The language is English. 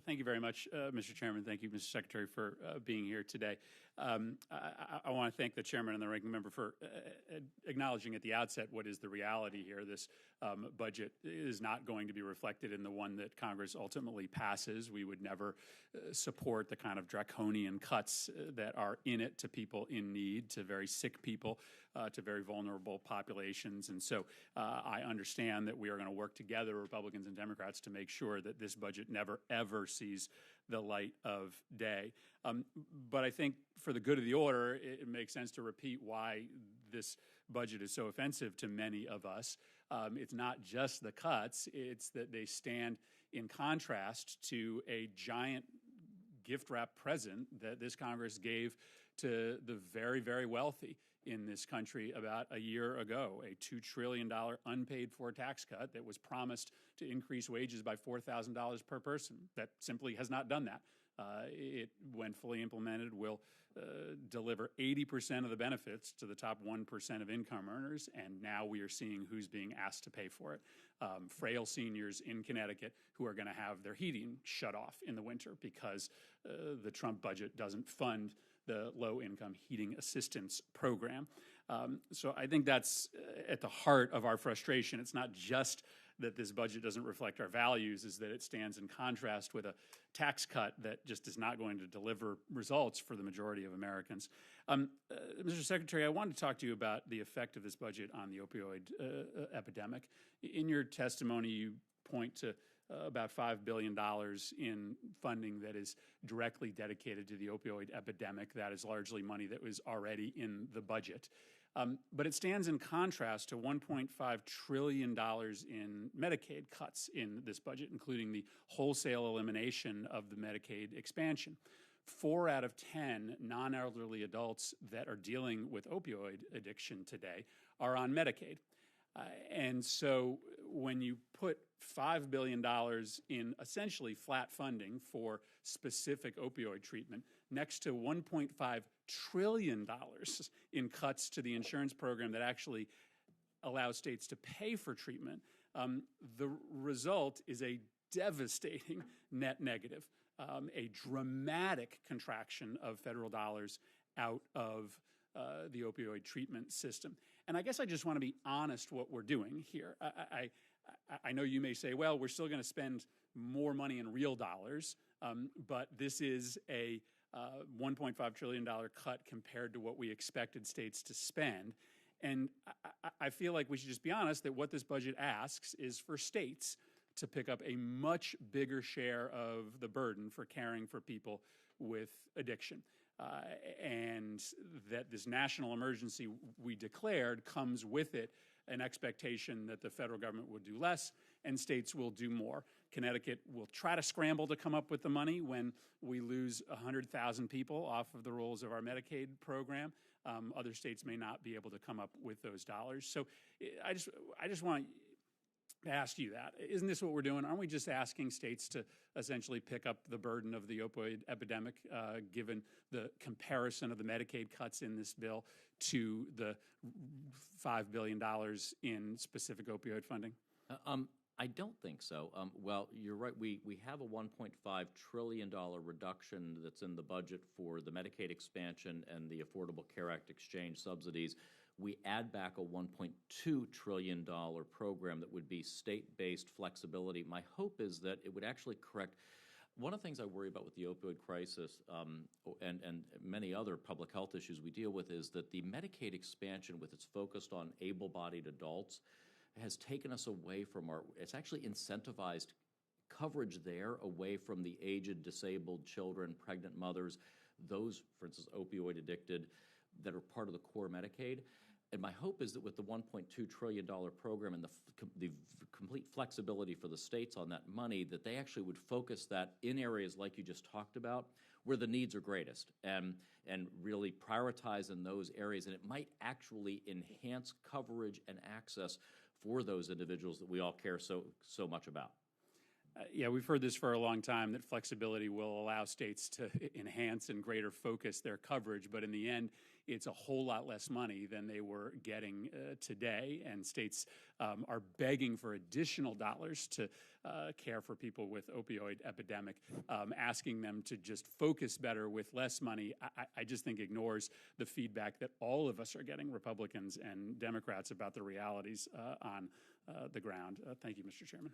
Thank you very much, Mr. Chairman. Thank you, Mr. Secretary, for being here today. I want to thank the Chairman and the Ranking Member for acknowledging at the outset what is the reality here. This budget is not going to be reflected in the one that Congress ultimately passes. We would never support the kind of draconian cuts that are in it to people in need, to very sick people, to very vulnerable populations. And so I understand that we are going to work together, Republicans and Democrats, to make sure that this budget never, ever sees the light of day. But I think for the good of the order, it makes sense to repeat why this budget is so offensive to many of us. It's not just the cuts, it's that they stand in contrast to a giant gift wrap present that this Congress gave to the very, very wealthy in this country about a year ago, a $2 trillion unpaid for tax cut that was promised to increase wages by $4,000 per person. That simply has not done that. It, when fully implemented, will deliver 80% of the benefits to the top 1% of income earners, and now we are seeing who's being asked to pay for it. Frail seniors in Connecticut who are going to have their heating shut off in the winter because the Trump budget doesn't fund the low-income heating assistance program. So I think that's at the heart of our frustration. It's not just that this budget doesn't reflect our values, is that it stands in contrast with a tax cut that just is not going to deliver results for the majority of Americans. Mr. Secretary, I wanted to talk to you about the effect of this budget on the opioid epidemic. In your testimony, you point to about $5 billion in funding that is directly dedicated to the opioid epidemic. That is largely money that was already in the budget. But it stands in contrast to $1.5 trillion in Medicaid cuts in this budget, including the wholesale elimination of the Medicaid expansion. 4 out of 10 non-elderly adults that are dealing with opioid addiction today are on Medicaid. And so when you put $5 billion in essentially flat funding for specific opioid treatment next to $1.5 trillion in cuts to the insurance program that actually allows states to pay for treatment, the result is a devastating net negative, a dramatic contraction of federal dollars out of the opioid treatment system. And I guess I just want to be honest what we're doing here. I know you may say, well, we're still going to spend more money in real dollars, but this is a $1.5 trillion cut compared to what we expected states to spend. And I feel like we should just be honest that what this budget asks is for states to pick up a much bigger share of the burden for caring for people with addiction. And that this national emergency we declared comes with it an expectation that the federal government will do less and states will do more. Connecticut will try to scramble to come up with the money when we lose 100,000 people off of the rolls of our Medicaid program. Other states may not be able to come up with those dollars. So I just want to ask you that. Isn't this what we're doing? Aren't we just asking states to essentially pick up the burden of the opioid epidemic, given the comparison of the Medicaid cuts in this bill to the $5 billion in specific opioid funding? I don't think so. Well, you're right. We have a $1.5 trillion reduction that's in the budget for the Medicaid expansion and the Affordable Care Act exchange subsidies. We add back a $1.2 trillion program that would be state-based flexibility. My hope is that it would actually correct. One of the things I worry about with the opioid crisis and many other public health issues we deal with is that the Medicaid expansion, with its focus on able-bodied adults, has taken us away from it's actually incentivized coverage there away from the aged, disabled children, pregnant mothers, those, for instance, opioid addicted, that are part of the core Medicaid. And my hope is that with the $1.2 trillion program and the complete flexibility for the states on that money, that they actually would focus that in areas like you just talked about, where the needs are greatest, and really prioritize in those areas. And it might actually enhance coverage and access for those individuals that we all care so much about. Yeah, we've heard this for a long time, that flexibility will allow states to enhance and greater focus their coverage, but in the end, it's a whole lot less money than they were getting today, and states are begging for additional dollars to care for people with opioid epidemic, asking them to just focus better with less money. I just think ignores the feedback that all of us are getting, Republicans and Democrats, about the realities on the ground. Thank you, Mr. Chairman.